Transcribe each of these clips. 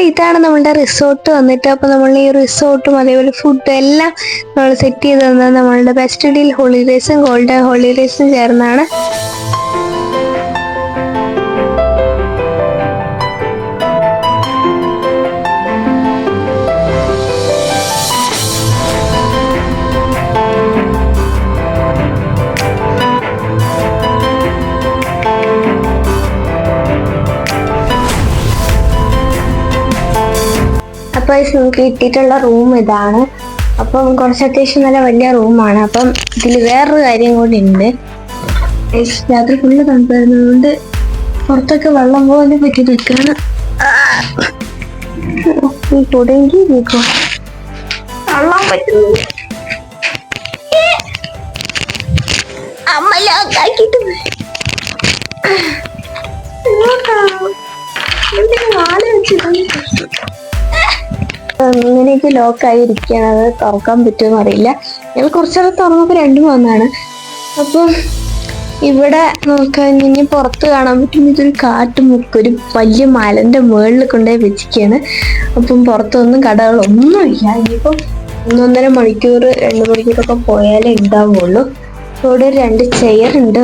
ഇതാണ് നമ്മളുടെ റിസോർട്ട് വന്നിട്ട്. അപ്പോൾ നമ്മൾ ഈ റിസോർട്ടും അതേപോലെ ഫുഡും എല്ലാം നമ്മൾ സെറ്റ് ചെയ്ത് തന്നത് നമ്മളുടെ ബെസ്റ്റ് ഡീൽ ഹോളിഡേയ്സും ഗോൾഡൻ ഹോളിഡേയ്സും ചേർന്നാണ്. അപ്പോൾ നമുക്ക് കിട്ടിയിട്ടുള്ള റൂം ഇതാണ്. അപ്പം കുറച്ച് അത്യാവശ്യം നല്ല വലിയ റൂമാണ്. അപ്പം ഇതിൽ വേറൊരു കാര്യം കൂടി ഉണ്ട്. രാത്രി ഫുള്ള് തണുപ്പായിരുന്നതുകൊണ്ട് പുറത്തൊക്കെ വെള്ളം പോലെ പറ്റി നിൽക്കുകയാണ്. തുടങ്ങി നിൽക്കും വെള്ളം പറ്റുന്നു. അമ്മലാക്കിട്ട് ഇങ്ങനെയൊക്കെ ലോക്കായിരിക്കുകയാണ്. അത് തുറക്കാൻ പറ്റുമെന്ന് അറിയില്ല. ഞങ്ങൾ കുറച്ചേരം തുറന്നപ്പോൾ രണ്ടും വന്നാണ്. അപ്പം ഇവിടെ നോക്കാൻ ഇനി പുറത്ത് കാണാൻ പറ്റും. ഇതൊരു കാട്ടുമുക്കൊരു വലിയ മലന്റെ മുകളിൽ കൊണ്ടുപോയി വെച്ചിരിക്കുകയാണ്. അപ്പം പുറത്തൊന്നും കടകളൊന്നുമില്ല. ഇനിയിപ്പം 1.5 മണിക്കൂർ 2 മണിക്കൂറൊക്കെ പോയാലേ ഉണ്ടാവുള്ളൂ. ഇവിടെ 2 ചെയർ ഉണ്ട്.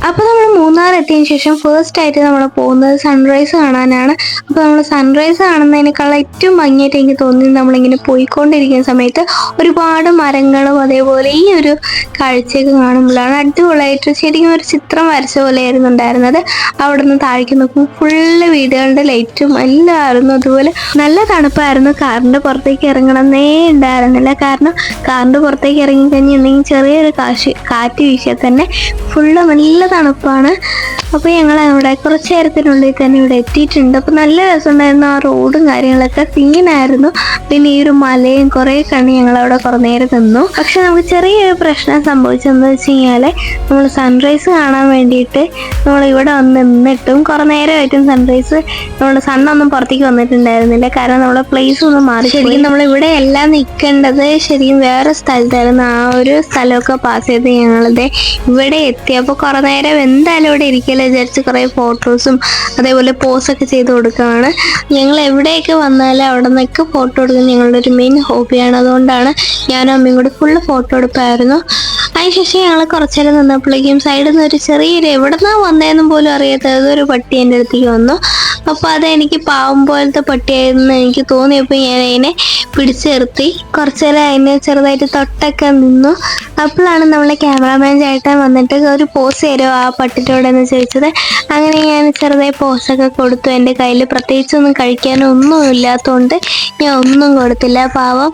അപ്പോൾ നമ്മൾ മൂന്നാർ എത്തിയതിന് ശേഷം ഫസ്റ്റ് ആയിട്ട് നമ്മൾ പോകുന്നത് സൺറൈസ് കാണാനാണ്. അപ്പോൾ നമ്മൾ സൺറൈസ് കാണുന്നതിനേക്കാൾ ഏറ്റവും ഭംഗിയായിട്ട് എനിക്ക് തോന്നിയത് നമ്മളിങ്ങനെ പോയിക്കൊണ്ടിരിക്കുന്ന സമയത്ത് ഒരുപാട് മരങ്ങളും അതേപോലെ ഈ ഒരു കാഴ്ചയൊക്കെ കാണുമ്പോഴാണ് അടിപൊളിയായിട്ട് ശരിക്കും ഒരു ചിത്രം വരച്ച പോലെയായിരുന്നു ഉണ്ടായിരുന്നത്. അവിടെ നിന്ന് താഴേക്ക് നോക്കുമ്പോൾ ഫുള്ള് വീടുകളുടെ ലൈറ്റും എല്ലാം ആയിരുന്നു. അതുപോലെ നല്ല തണുപ്പായിരുന്നു. കാറിൻ്റെ പുറത്തേക്ക് ഇറങ്ങണമെന്നേ ഉണ്ടായിരുന്നില്ല. കാരണം കാറിൻ്റെ പുറത്തേക്ക് ഇറങ്ങിക്കഴിഞ്ഞാൽ എന്തെങ്കിലും ചെറിയൊരു കാറ്റ് വീശിയാൽ തന്നെ ഫുള്ള് നല്ല തണുപ്പാണ്. അപ്പോൾ ഞങ്ങൾ അവിടെ കുറച്ച് നേരത്തിനുള്ളിൽ തന്നെ ഇവിടെ എത്തിയിട്ടുണ്ട്. അപ്പോൾ നല്ല രസമുണ്ടായിരുന്നു. ആ റോഡും കാര്യങ്ങളൊക്കെ ക്ലീനായിരുന്നു. പിന്നെ ഈ ഒരു മലയും കുറേ കണ്ട് ഞങ്ങളവിടെ കുറേ നേരം നിന്നു. പക്ഷെ നമുക്ക് ചെറിയൊരു പ്രശ്നം സംഭവിച്ചതെന്ന് വെച്ച് കഴിഞ്ഞാൽ നമ്മൾ സൺറൈസ് കാണാൻ വേണ്ടിയിട്ട് നമ്മൾ ഇവിടെ വന്ന് നിന്നിട്ടും കുറേ നേരമായിട്ടും നമ്മുടെ സണ്ണൊന്നും പുറത്തേക്ക് വന്നിട്ടുണ്ടായിരുന്നില്ല. കാരണം നമ്മളെ പ്ലേസ് ഒന്നും മാറി. ശരിക്കും നമ്മളിവിടെ എല്ലാം നിൽക്കേണ്ടത് ശരിക്കും വേറെ സ്ഥലത്തായിരുന്നു. ആ ഒരു സ്ഥലമൊക്കെ പാസ് ചെയ്ത് ഞങ്ങളിത് ഇവിടെ എത്തി. അപ്പോൾ കുറേ നേരം എന്തായാലും ഇവിടെ ഇരിക്കല് വിചാരിച്ച് കുറേ ഫോട്ടോസും അതേപോലെ പോസൊക്കെ ചെയ്ത് കൊടുക്കുകയാണ്. ഞങ്ങൾ എവിടെയൊക്കെ വന്നാലും അവിടെ നിന്നൊക്കെ ഫോട്ടോ എടുക്കുന്നത് ഞങ്ങളുടെ ഒരു മെയിൻ ഹോബിയാണ്. അതുകൊണ്ടാണ് ഞാനും അമ്മയും കൂടി ഫുള്ള് ഫോട്ടോ എടുപ്പായിരുന്നു. അതിനുശേഷം ഞങ്ങൾ കുറച്ചു നേരം നിന്നപ്പോഴേക്കും സൈഡിൽ നിന്ന് ഒരു ചെറിയൊരു എവിടെ നിന്നാ വന്നതെന്നും പോലും അറിയാത്തത് ഒരു പട്ടി എൻ്റെ അടുത്തേക്ക് വന്നു. അപ്പോൾ അതെനിക്ക് പാവം പോലത്തെ പട്ടിയായിരുന്നു എനിക്ക് തോന്നിയപ്പോൾ ഞാൻ അതിനെ പിടിച്ചു നിർത്തി. കുറച്ചു നേരം അതിനെ ചെറുതായിട്ട് തൊട്ടൊക്കെ നിന്നു. അപ്പോഴാണ് നമ്മളെ ക്യാമറാമാൻ ചേട്ടൻ വന്നിട്ട് ഒരു പോസ് തരുമോ ആ പട്ടിയോടെ എന്ന് ചോദിച്ചത്. അങ്ങനെ ഞാൻ ചെറുതായി പോസൊക്കെ കൊടുത്തു. എൻ്റെ കയ്യിൽ പ്രത്യേകിച്ചൊന്നും കഴിക്കാനൊന്നും ഇല്ലാത്തതുകൊണ്ട് ഞാൻ ഒന്നും കൊടുത്തില്ല. പാവം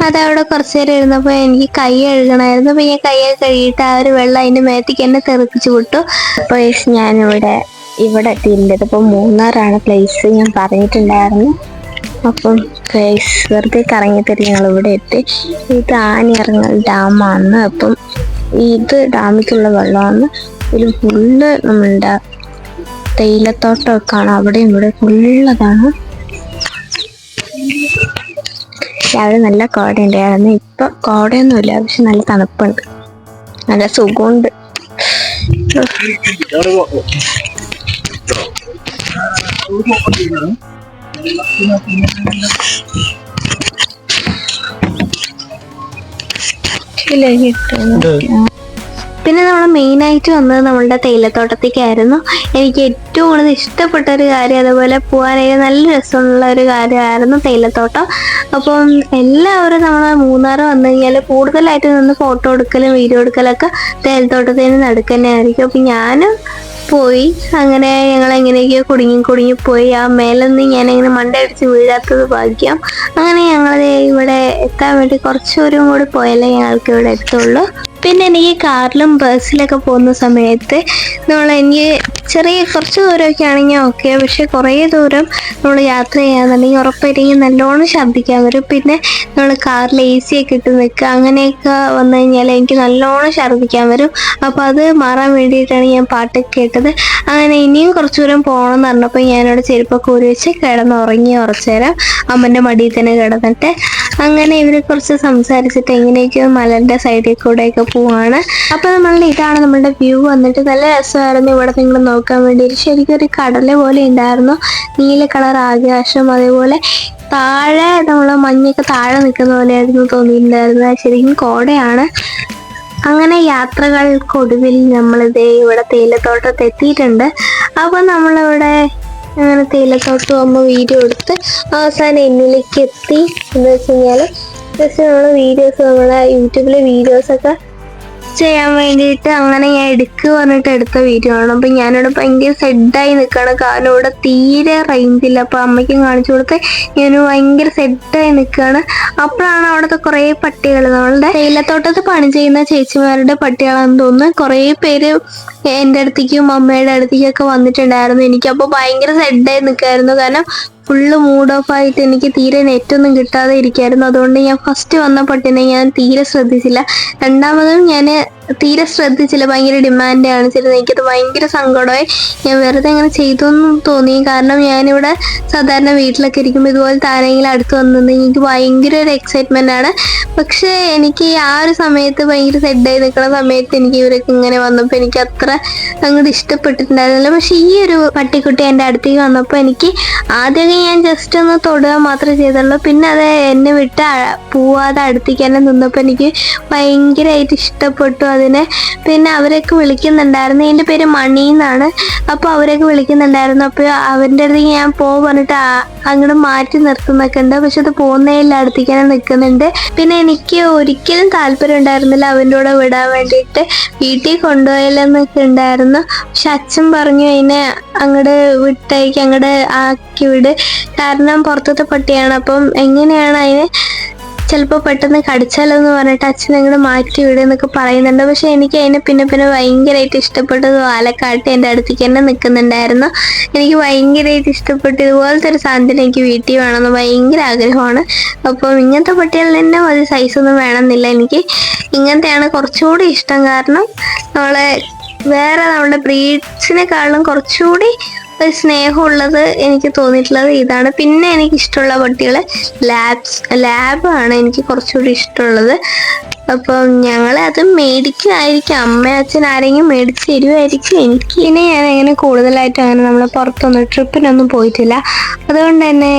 അതവിടെ കുറച്ചു നേരം ഇരുന്നപ്പോൾ എനിക്ക് കൈ കഴുകണമായിരുന്നു. അപ്പോൾ ഞാൻ കൈ കഴുകിയിട്ട് ആ ഒരു വെള്ളം അതിൻ്റെ മേത്തേക്ക് എന്നെ തെറിപ്പിച്ച് വിട്ടു. അപ്പോൾ ഞാനിവിടെ എത്തിയിട്ടുണ്ട്. ഇപ്പോൾ മൂന്നാറാണ് പ്ലേസ് ഞാൻ പറഞ്ഞിട്ടുണ്ടായിരുന്നു. അപ്പം പ്ലേസ് വെറുതെ കറങ്ങിത്തരി ഞങ്ങൾ ഇവിടെ എത്തി. ഇത് ആനിറങ്ങൽ ഡാമാണ്. അപ്പം ഇത് ഡാമിക്കുള്ള വെള്ളമാണ്. ഇതിൽ ഫുള്ള് നമ്മളുടെ തേയിലത്തോട്ടമൊക്കെയാണ്. അവിടെയും ഇവിടെ ഫുള്ളതാണ്. രാവിലെ നല്ല കോട ഉണ്ടായിരുന്നു. ഇപ്പം കോടയൊന്നുമില്ല, പക്ഷെ നല്ല തണുപ്പുണ്ട്, നല്ല സുഖമുണ്ട്. പിന്നെ നമ്മൾ മെയിനായിട്ട് വന്നത് നമ്മളുടെ തേയിലത്തോട്ടത്തേക്കായിരുന്നു. എനിക്ക് ഏറ്റവും കൂടുതൽ ഇഷ്ടപ്പെട്ട ഒരു കാര്യം, അതുപോലെ പോകാനായിട്ട് നല്ല രസമുള്ള ഒരു കാര്യമായിരുന്നു തേയിലത്തോട്ടം. അപ്പം എല്ലാവരും നമ്മൾ മൂന്നാർ വന്നു കഴിഞ്ഞാൽ കൂടുതലായിട്ട് നിന്ന് ഫോട്ടോ എടുക്കലും വീഡിയോ എടുക്കലൊക്കെ തേയിലത്തോട്ടത്തിന് നടുക്ക് ആയിരിക്കും. അപ്പം ഞാനും പോയി. അങ്ങനെ ഞങ്ങൾ എങ്ങനെയൊക്കെയോ കുടുങ്ങി പോയി. ആ മേലെന്ന് ഞാനങ്ങനെ മണ്ടയടിച്ച് വീഴാത്തത് ഭാഗ്യം. അങ്ങനെ ഞങ്ങൾ ഇവിടെ എത്താൻ വേണ്ടി കുറച്ച് ദൂരം കൂടി പോയാലേ ഞങ്ങൾക്ക് ഇവിടെ എത്തുള്ളൂ. പിന്നെ എനിക്ക് കാറിലും ബസ്സിലൊക്കെ പോകുന്ന സമയത്ത് എനിക്ക് ചെറിയ കുറച്ച് ദൂരമൊക്കെ ആണെങ്കിൽ ഓക്കെ, പക്ഷെ കുറേ ദൂരം നമ്മൾ യാത്ര ചെയ്യാന്നുണ്ടെങ്കിൽ ഉറപ്പായിട്ടും നല്ലോണം ഛർദ്ദിക്കാൻ വരും. പിന്നെ നമ്മൾ കാറിൽ AC ഒക്കെ ഇട്ട് നിൽക്കുക, അങ്ങനെയൊക്കെ വന്നു കഴിഞ്ഞാൽ എനിക്ക് നല്ലോണം ഛർദ്ദിക്കാൻ വരും. അപ്പോൾ അത് മാറാൻ വേണ്ടിയിട്ടാണ് ഞാൻ പാട്ടൊക്കെ കേട്ടത്. അങ്ങനെ ഇനിയും കുറച്ച് ദൂരം പോകണമെന്ന് പറഞ്ഞപ്പോൾ ഞാനവിടെ ചെരുപ്പൊക്കെ ഊരി വെച്ച് കിടന്നുറങ്ങി കുറച്ചു നേരം അമ്മൻ്റെ മടിയിൽ തന്നെ കിടന്നിട്ട്. അങ്ങനെ ഇവരെ കുറിച്ച് സംസാരിച്ചിട്ട് എങ്ങനെയൊക്കെയോ മലൻ്റെ സൈഡിൽ കൂടെയൊക്കെ പോവാണ്. അപ്പോൾ ഇതാണ് നമ്മളുടെ വ്യൂ വന്നിട്ട് നല്ല രസമായിരുന്നു. ഇവിടെ നിങ്ങൾ നോക്കാൻ വേണ്ടിയിട്ട് ശരിക്കും ഒരു കടല പോലെ ഉണ്ടായിരുന്നു. നീല കളർ ആകാശം, അതേപോലെ താഴെ നമ്മൾ മഞ്ഞൊക്കെ താഴെ നിൽക്കുന്ന പോലെയായിരുന്നു തോന്നിയിട്ടുണ്ടായിരുന്നത്. ശരിക്കും കോടയാണ്. അങ്ങനെ യാത്രകൾക്കൊടുവിൽ നമ്മളിതേ ഇവിടെ തേയിലത്തോട്ടത്ത് എത്തിയിട്ടുണ്ട്. അപ്പോൾ നമ്മളിവിടെ അങ്ങനെ തേയിലത്തോട്ട് പോകുമ്പോൾ വീഡിയോ എടുത്ത് അവസാനം എന്നിലേക്ക് എത്തി. എന്ന് വെച്ച് കഴിഞ്ഞാൽ ജസ്റ്റ് നമ്മൾ വീഡിയോസ് നമ്മളെ യൂട്യൂബിലെ വീഡിയോസൊക്കെ ചെയ്യാൻ വേണ്ടിയിട്ട് അങ്ങനെ ഞാൻ എടുക്കുക പറഞ്ഞിട്ട് എടുത്ത വീഡിയോ ആണ്. അപ്പം ഞാനിവിടെ ഭയങ്കര സെഡായി നിൽക്കുകയാണ്, കാരണം ഇവിടെ തീരെ റേഞ്ചില്ല. അപ്പോൾ അമ്മയ്ക്കും കാണിച്ചു കൊടുത്ത് ഞാൻ ഭയങ്കര സെഡായി നിൽക്കുകയാണ്. അപ്പോഴാണ് അവിടുത്തെ കുറേ പട്ടികൾ, നമ്മളുടെ തേയിലത്തോട്ടത്ത് പണി ചെയ്യുന്ന ചേച്ചിമാരുടെ പട്ടികളാണെന്ന് തോന്നുന്നു, കുറേ പേര് എൻ്റെ അടുത്തേക്കും അമ്മയുടെ അടുത്തേക്കും ഒക്കെ വന്നിട്ടുണ്ടായിരുന്നു. എനിക്കപ്പോൾ ഭയങ്കര സെഡായി നിൽക്കുമായിരുന്നു, കാരണം ഫുള്ള് മൂഡ് ഓഫ് ആയിട്ട് എനിക്ക് തീരെ നെറ്റൊന്നും കിട്ടാതെ ഇരിക്കുമായിരുന്നു. അതുകൊണ്ട് ഞാൻ ഫസ്റ്റ് വന്ന പട്ടിനെ ഞാൻ തീരെ ശ്രദ്ധിച്ചില്ല. രണ്ടാമതും ഞാൻ തീരെ ശ്രദ്ധിച്ചില്ല, ഭയങ്കര ഡിമാൻഡ് കാണിച്ചിരുന്നു. എനിക്കത് ഭയങ്കര സങ്കടമായി. ഞാൻ വെറുതെ അങ്ങനെ ചെയ്തൊന്നും തോന്നി, കാരണം ഞാനിവിടെ സാധാരണ വീട്ടിലൊക്കെ ഇരിക്കുമ്പോൾ ഇതുപോലത്തെ ആരെങ്കിലും അടുത്ത് വന്നത് എനിക്ക് ഭയങ്കര ഒരു എക്സൈറ്റ്മെൻ്റ് ആണ്. പക്ഷേ എനിക്ക് ആ ഒരു സമയത്ത് ഭയങ്കര സെഡായി നിൽക്കുന്ന സമയത്ത് എനിക്ക് ഇവരൊക്കെ ഇങ്ങനെ വന്നപ്പോൾ എനിക്ക് അത്ര അങ്ങോട്ട് ഇഷ്ടപ്പെട്ടിട്ടുണ്ടായിരുന്നില്ല. പക്ഷെ ഈ ഒരു പട്ടിക്കുട്ടി എൻ്റെ അടുത്തേക്ക് വന്നപ്പോൾ എനിക്ക് ആദ്യമൊക്കെ ഞാൻ ജസ്റ്റ് ഒന്ന് തൊടുക മാത്രമേ ചെയ്തുള്ളൂ. പിന്നെ അത് എന്നെ വിട്ട് പോവാതെ അടുത്തേക്ക് തന്നെ നിന്നപ്പോൾ എനിക്ക് ഭയങ്കരമായിട്ട് ഇഷ്ടപ്പെട്ടു അതിനെ. പിന്നെ അവരൊക്കെ വിളിക്കുന്നുണ്ടായിരുന്നു, എൻ്റെ പേര് മണി എന്നാണ്. അപ്പോൾ അവരൊക്കെ വിളിക്കുന്നുണ്ടായിരുന്നു. അപ്പോൾ അവരുടെ അടുത്തേക്ക് ഞാൻ പറഞ്ഞിട്ട് അങ്ങോട്ട് മാറ്റി നിർത്തുന്നൊക്കെ ഉണ്ട്. പക്ഷെ അത് പോകുന്നതിൽ അടുത്തേക്ക് തന്നെ നിൽക്കുന്നുണ്ട്. പിന്നെ എനിക്ക് ഒരിക്കലും താല്പര്യം ഉണ്ടായിരുന്നില്ല അവൻ്റെ കൂടെ വിടാൻ വേണ്ടിയിട്ട്, വീട്ടിൽ കൊണ്ടുപോയാലെന്നൊക്കെ ഉണ്ടായിരുന്നു. പക്ഷെ അച്ഛൻ പറഞ്ഞു അതിനെ അങ്ങോട്ട് വിട്ടേക്ക്, അങ്ങോട്ട് ആക്കി വിട്, കാരണം പുറത്തത്തെ പട്ടിയാണ്, അപ്പം എങ്ങനെയാണ് അതിന് ചിലപ്പോൾ പെട്ടെന്ന് കടിച്ചാലോന്ന് പറഞ്ഞിട്ട് അച്ഛൻ അങ്ങോട്ട് മാറ്റി വിടുന്നൊക്കെ പറയുന്നുണ്ട്. പക്ഷെ എനിക്ക് അതിനെ പിന്നെ ഭയങ്കരമായിട്ട് ഇഷ്ടപ്പെട്ടത് വാലക്കാട്ടി എൻ്റെ അടുത്തേക്ക് തന്നെ നിൽക്കുന്നുണ്ടായിരുന്നു. എനിക്ക് ഭയങ്കരമായിട്ട് ഇഷ്ടപ്പെട്ടു. ഇതുപോലത്തെ ഒരു സാധനത്തിന് എനിക്ക് വീട്ടിൽ വേണമെന്ന് ഭയങ്കര ആഗ്രഹമാണ്. അപ്പം ഇങ്ങനത്തെ പട്ടികളിൽ തന്നെ ഒരു സൈസൊന്നും വേണമെന്നില്ല, എനിക്ക് ഇങ്ങനത്തെയാണ് കുറച്ചുകൂടി ഇഷ്ടം. കാരണം നമ്മുടെ ബ്രീഡ്സിനെക്കാളും കുറച്ചുകൂടി ഒരു സ്നേഹമുള്ളത് എനിക്ക് തോന്നിയിട്ടുള്ളത് ഇതാണ്. പിന്നെ എനിക്ക് ഇഷ്ടമുള്ള പട്ടികൾ ലാബാണ് എനിക്ക് കുറച്ചുകൂടി ഇഷ്ടമുള്ളത്. അപ്പം ഞങ്ങൾ അത് മേടിക്കുമായിരിക്കും, അമ്മ അച്ഛൻ ആരെങ്കിലും മേടിച്ച് തരുമായിരിക്കും എനിക്ക്. ഇനി ഞാൻ അങ്ങനെ കൂടുതലായിട്ട് അങ്ങനെ നമ്മൾ പുറത്തൊന്നും ട്രിപ്പിനൊന്നും പോയിട്ടില്ല. അതുകൊണ്ട് തന്നെ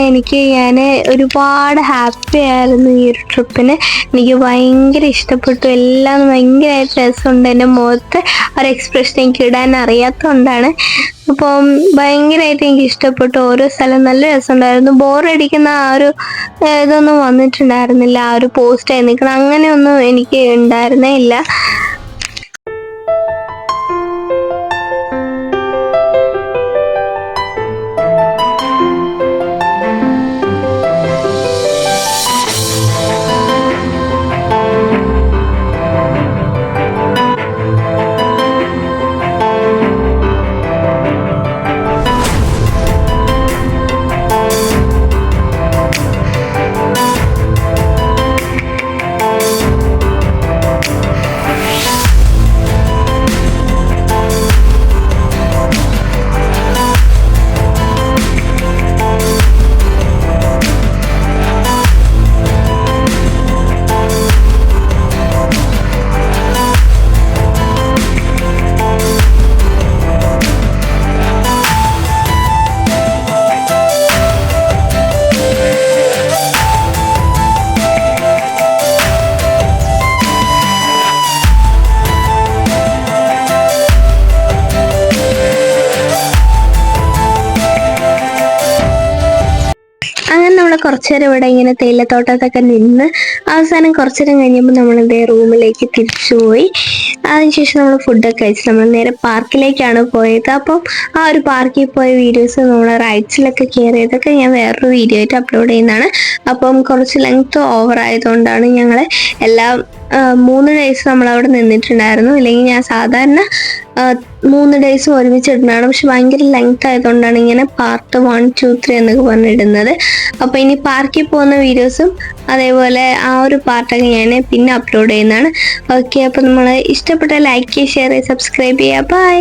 ഞാൻ ഒരുപാട് ഹാപ്പി ആയിരുന്നു ഈ ഒരു ട്രിപ്പിന്. എനിക്ക് ഭയങ്കര ഇഷ്ടപ്പെട്ടു, എല്ലാം ഭയങ്കരമായിട്ട് രസമുണ്ട്. എൻ്റെ മുഖത്ത് ഒരു എക്സ്പ്രഷൻ എനിക്ക് ഇടാൻ അറിയാത്തതുകൊണ്ടാണ്. അപ്പം ഭയങ്കരമായിട്ട് എനിക്ക് ഇഷ്ടപ്പെട്ടു. ഓരോ സ്ഥലം നല്ല രസമുണ്ടായിരുന്നു. ബോറടിക്കുന്ന ആ ഒരു ഇതൊന്നും വന്നിട്ടുണ്ടായിരുന്നില്ല. ആ ഒരു പോസ്റ്റായി നിൽക്കണം അങ്ങനെയൊന്നും എനിക്ക് ഉണ്ടായിരുന്നേ ഇല്ല. കുറച്ചു നേരം ഇവിടെ ഇങ്ങനെ തേയിലത്തോട്ടത്തൊക്കെ നിന്ന് അവസാനം കുറച്ചു നേരം കഴിഞ്ഞപ്പോൾ നമ്മളിതേ റൂമിലേക്ക് തിരിച്ചുപോയി. അതിനുശേഷം നമ്മൾ ഫുഡൊക്കെ കഴിച്ച് നമ്മൾ നേരെ പാർക്കിലേക്കാണ് പോയത്. അപ്പം ആ ഒരു പാർക്കിൽ പോയ വീഡിയോസ് നമ്മൾ റൈഡ്സിലൊക്കെ കയറിയതൊക്കെ ഞാൻ വേറൊരു വീഡിയോ ആയിട്ട് അപ്ലോഡ് ചെയ്യുന്നതാണ്. അപ്പം കുറച്ച് ലെങ്ത് ഓവർ ആയതുകൊണ്ടാണ് ഞങ്ങൾ എല്ലാം 3 ഡേയ്സ് നമ്മളവിടെ നിന്നിട്ടുണ്ടായിരുന്നു. ഇല്ലെങ്കിൽ ഞാൻ സാധാരണ 3 ഡേയ്സും ഒരുമിച്ചിടുന്നതാണ്. പക്ഷെ ഭയങ്കര ലെങ്ത് ആയതുകൊണ്ടാണ് ഇങ്ങനെ പാർട്ട് 1, 2, 3 എന്നൊക്കെ പറഞ്ഞിടുന്നത്. അപ്പോൾ ഇനി പാർക്കിൽ പോകുന്ന വീഡിയോസും അതേപോലെ ആ ഒരു പാർട്ടൊക്കെ ഞാൻ പിന്നെ അപ്ലോഡ് ചെയ്യുന്നതാണ്. ഓക്കെ, അപ്പോൾ നമ്മൾ ഇഷ്ടപ്പെട്ട ലൈക്ക് ചെയ്യുക, ഷെയർ ചെയ്യുക, സബ്സ്ക്രൈബ് ചെയ്യുക. ബൈ.